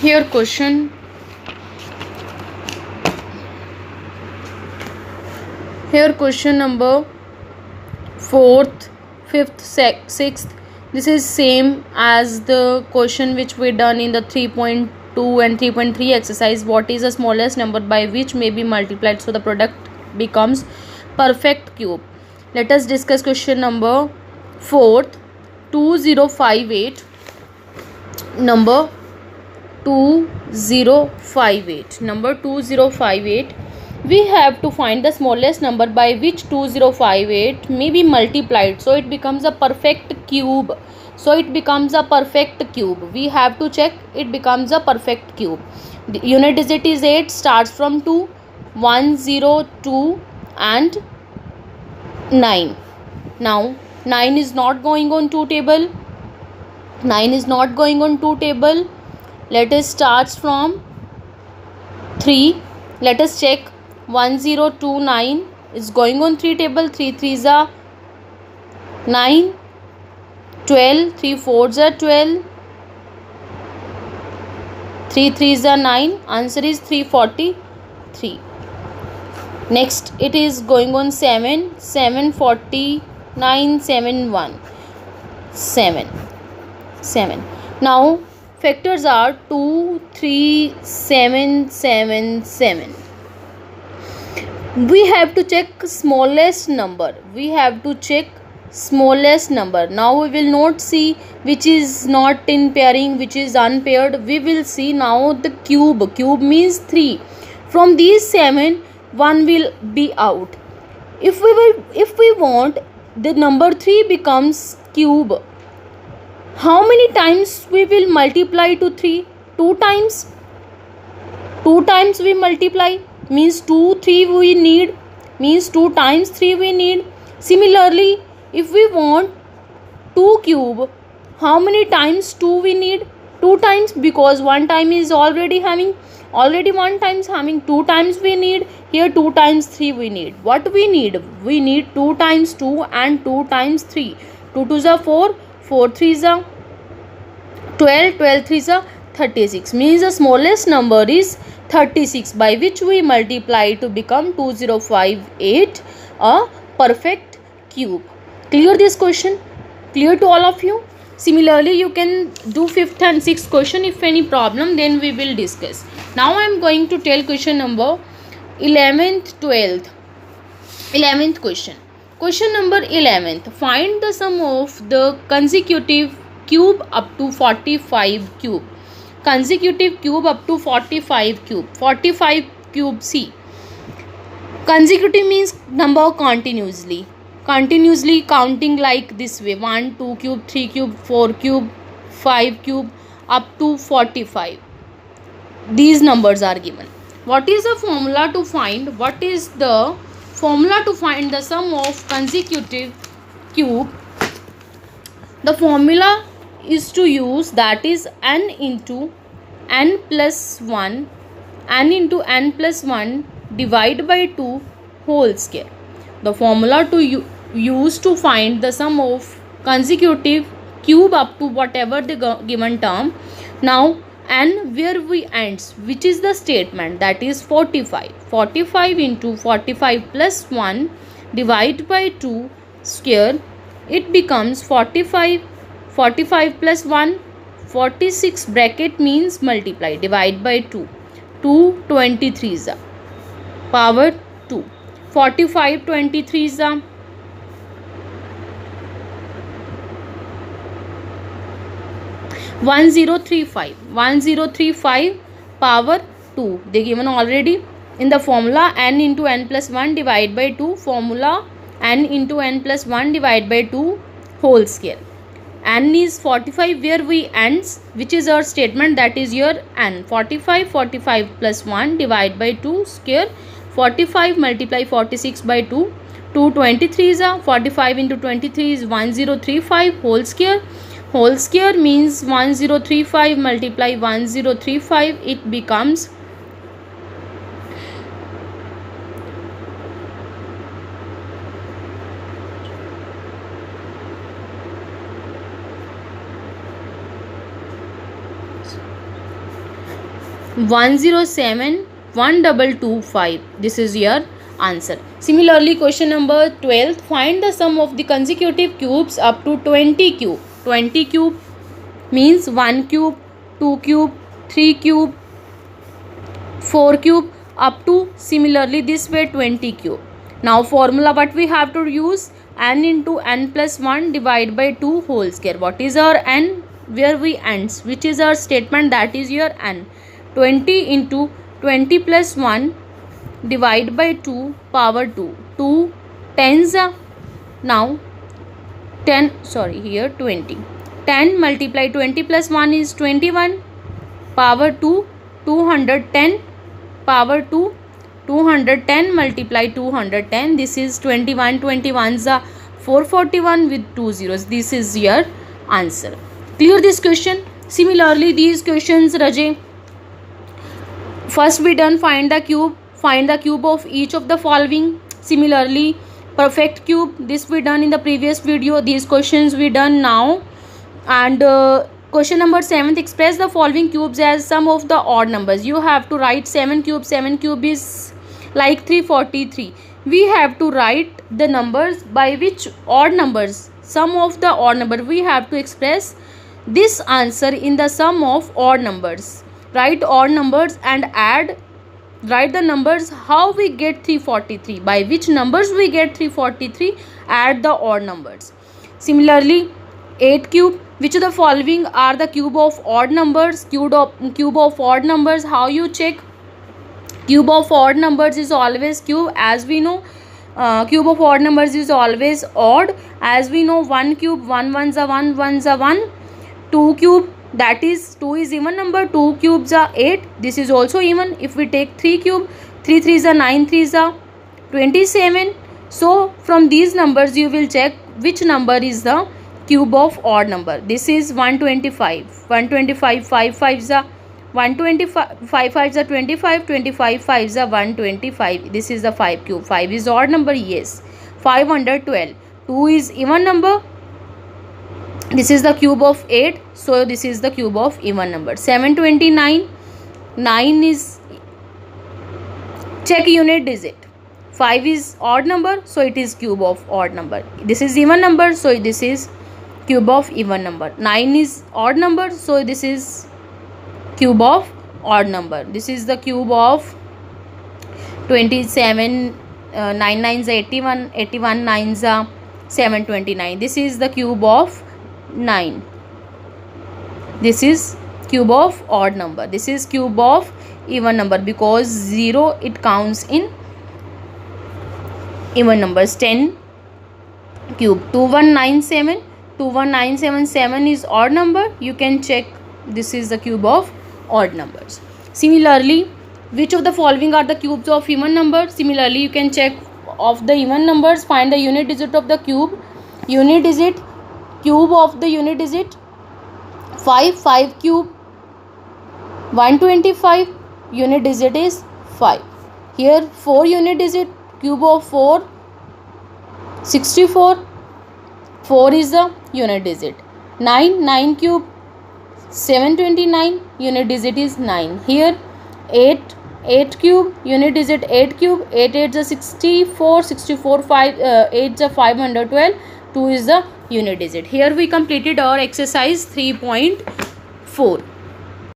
Here question. Here question number fourth, fifth, sixth. This is same as the question which we done in the 3.2 and 3.3 exercise. What is the smallest number by which may be multiplied so the product becomes perfect cube? Let us discuss question number fourth. 2058. Number 2058. Number 2058. We have to find the smallest number by which 2058 may be multiplied so it becomes a perfect cube. We have to check it becomes a perfect cube. The unit digit is 8, starts from 2, 1, 0, 2 and 9. Now 9 is not going on 2 table. Let us start from 3. Let us check. 1029 is going on 3 table. 3 3s are 9. 12. 3 4s are 12. 3 3s are 9. Answer is 343. Next it is going on 7. 749. 7 1. 7. Now factors are 2 3 7 7 7. We have to check smallest number. Now we will not see which is not in pairing, which is unpaired. We will see now the cube. Cube means 3. From these 7, 1 will be out. If we want the number 3 becomes cube, how many times we will multiply to 3? 2 times. 2 times we multiply means 2 3 we need, means 2 times 3 we need. Similarly, if we want 2 cube, how many times 2 we need? 2 times, because 1 time is already 1 times having. 2 times we need. Here 2 times 3 we need. What we need? We need 2 times 2 and 2 times 3. 2 2s are 4. 4 3s are 12. 12 3s are 36. Means the smallest number is 36, by which we multiply to become 2058 a perfect cube. Clear this question? Clear to all of you? Similarly, you can do 5th and 6th question. If any problem, then we will discuss. Now I am going to tell question number 11th, 12th. 11th question. Question number 11th. Find the sum of the consecutive cube up to 45 cube. Consecutive cube up to 45 cube. 45 cube. See, consecutive means number continuously counting like this way: 1 2 cube, 3 cube, 4 cube, 5 cube, up to 45. These numbers are given. What is the formula to find? What is the formula to find the sum of consecutive cube? The formula is to use, that is n into n plus 1, n into n plus 1 divided by 2 whole square. The formula to use to find the sum of consecutive cube up to whatever the given term. Now n where we ends, which is the statement, that is 45. 45 into 45 plus 1 divided by 2 square, it becomes 45. 45 plus 1, 46, bracket means multiply, divide by 2. 2 23s are power 2. 45 23s are 1035. 1035 power 2. They given already in the formula n into n plus 1 divided by 2. Formula n into n plus 1 divided by 2 whole square. N is 45 where we ends, which is our statement, that is your n. 45 plus 1 divided by 2 square. 45 multiply 46 by 2. 2 23s are 45 into 23 is 1035 whole square. Whole square means 1035 multiply 1035, it becomes 1035 107 1225. This is your answer. Similarly, question number 12, find the sum of the consecutive cubes up to 20 cube. 20 cube means 1 cube, 2 cube, 3 cube, 4 cube, up to similarly this way 20 cube. Now formula what we have to use, n into n plus 1 divided by 2 whole square. What is our n? Where we ends, which is our statement, that is your n. 20 into 20 plus 1 divide by 2 power 2. 2 tens are now 10, sorry, here 20. 10 multiply 20 plus 1 is 21 power 2, 210 power 2, 210 multiply 210, this is 21, 21s are 441 with 2 zeros. This is your answer. Clear this question? Similarly, these questions, Rajay, first we done find the cube of each of the following. Similarly, perfect cube, this we done in the previous video. These questions we done now. And question number 7th, express the following cubes as sum of the odd numbers. You have to write 7 cube. 7 cube is like 343. We have to write the numbers by which odd numbers, sum of the odd number. We have to express this answer in the sum of odd numbers. Write odd numbers and add, write the numbers how we get 343, by which numbers we get 343, add the odd numbers. Similarly, 8 cube, which of the following are the cube of odd numbers? Cube of odd numbers, how you check? Cube of odd numbers is always cube, as we know. Cube of odd numbers is always odd, as we know. 1 cube, 1 ones are 1, 1s are 1. 2 cube, that is 2 is even number, 2 cubes are 8, this is also even. If we take 3 cube, 3 3s are 9, 3s are 27. So from these numbers you will check which number is the cube of odd number. This is 125. 125, 5 5s are 125, 5 5s are 25, 25 5s are 125. This is the 5 cube. 5 is odd number, yes. 512. 2 is even number. This is the cube of 8, so this is the cube of even number. 729, 9 is, check unit digit. 5 is odd number, so it is cube of odd number. This is even number, so this is cube of even number. 9 is odd number, so this is cube of odd number. This is the cube of 27, 9 9s are 81, 81 9s are 729. This is the cube of 9. This is cube of odd number. This is cube of even number, because 0 it counts in even numbers. 10 cube, 2197. 21977 is odd number. You can check, this is the cube of odd numbers. Similarly, which of the following are the cubes of even numbers? Similarly, you can check of the even numbers, find the unit digit of the cube. Unit digit, cube of the unit digit, 5, 5 cube, 125, unit digit is 5. Here 4 unit digit, cube of 4, 64, 4 is the unit digit. 9, 9 cube, 729, unit digit is 9. Here 8, 8 cube, unit digit 8 cube, 8 8 is 64, 64 5, 8 is 512, 2 is the unit digit. Here we completed our exercise 3.4.